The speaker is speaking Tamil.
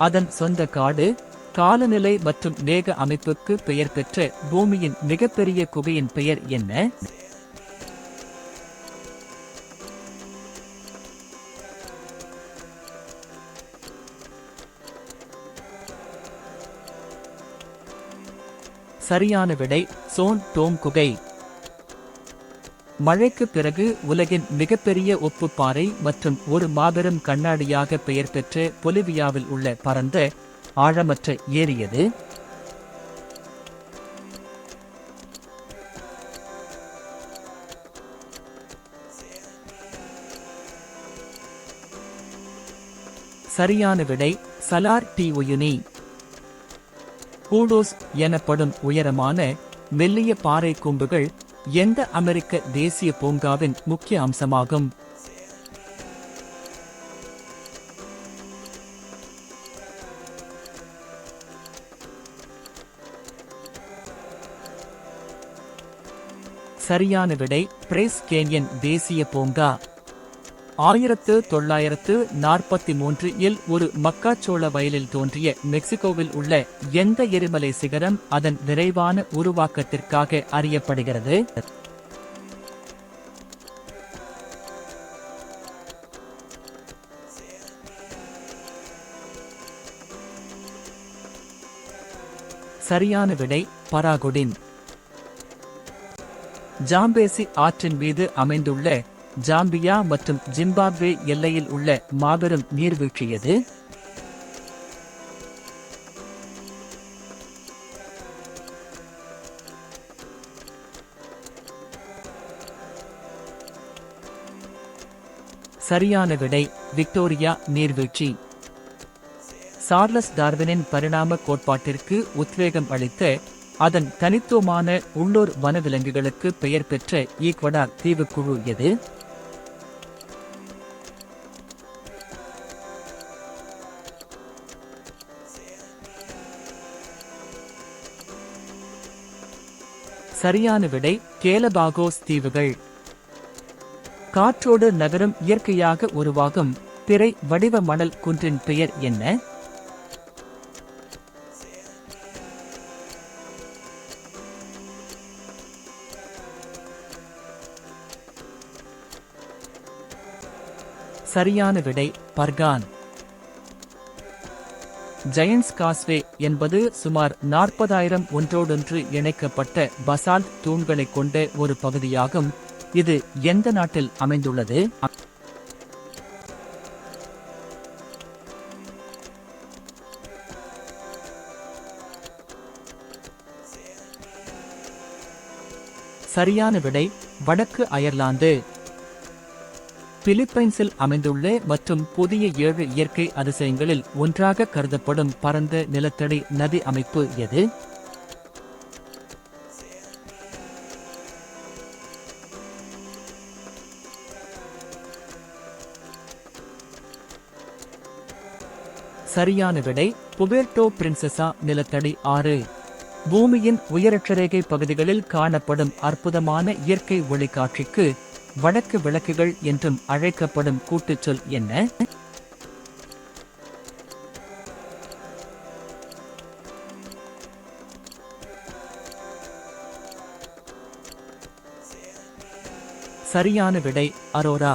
அதன் சொந்த காடு, காலநிலை மற்றும் மேக அமைப்புக்கு பெயர் பெற்ற பூமியின் மிகப்பெரிய குகையின் பெயர் என்ன? சரியான விடை சோன் டோம் குகை. மழைக்கு பிறகு உலகின் மிகப்பெரிய உப்புப்பாறை மற்றும் ஒரு மாபெரும் கண்ணாடியாக பெயர் பெற்ற பொலிவியாவில் உள்ள பரந்த ஆழமற்ற ஏரி எது? சரியான விடை சலார் டி உயுனி. கூடோஸ் எனப்படும் உயரமான மெல்லிய பாறை கூம்புகள் எந்த அமெரிக்க தேசிய பூங்காவின் முக்கிய அம்சமாகும்? சரியான விடை பிரைஸ் கேன்யன் தேசிய பூங்கா. 1943இல் ஒரு மக்காச்சோள வயலில் தோன்றிய மெக்சிகோவில் உள்ள எந்த எரிமலை சிகரம் அதன் விரைவான உருவாக்கத்திற்காக அறியப்படுகிறது? சரியான விடை பராகுடின். ஜாம்பேசி ஆற்றின் மீது அமைந்துள்ள ஜாம்பியா மற்றும் ஜிம்பாப்வே எல்லையில் உள்ள மாபெரும் நீர்வீழ்ச்சி எது? சரியான விடை விக்டோரியா நீர்வீழ்ச்சி. சார்லஸ் டார்வினின் பரிணாம கோட்பாட்டிற்கு உத்வேகம் அளித்த அதன் தனித்துவமான உள்ளூர் வனவிலங்குகளுக்கு பெயர் பெற்ற ஈக்வடார் தீவுக்குழு எது? சரியான விடை கேலபாகோஸ் தீவுகள். காற்றோடு நகரும் இயற்கையாக உருவாகும் பிறை வடிவ மணல் குன்றின் பெயர் என்ன? சரியான விடை பர்கான். ஜெயன்ஸ் காஸ்வே என்பது சுமார் 40,000 ஒன்றோடொன்று இணைக்கப்பட்ட பசால்ட் தூண்களைக் கொண்ட ஒரு பகுதியாகும். இது எந்த நாட்டில் அமைந்துள்ளது? சரியான விடை வடக்கு அயர்லாந்து. பிலிப்பைன்ஸில் அமைந்துள்ள மற்றும் புதிய 7 இயற்கை அதிசயங்களில் ஒன்றாக கருதப்படும் பரந்த நிலத்தடி நதி அமைப்பு எது? சரியான விடை புவேர்ட்டோ பிரின்செசா நிலத்தடி ஆறு. பூமியின் உயரட்சரேகை பகுதிகளில் காணப்படும் அற்புதமான இயற்கை ஒளிக்காட்சிக்கு வடக்கு விளக்குகள் என்றும் அழைக்கப்படும் கூட்டுச்சொல் என்ன? சரியான விடை அரோரா.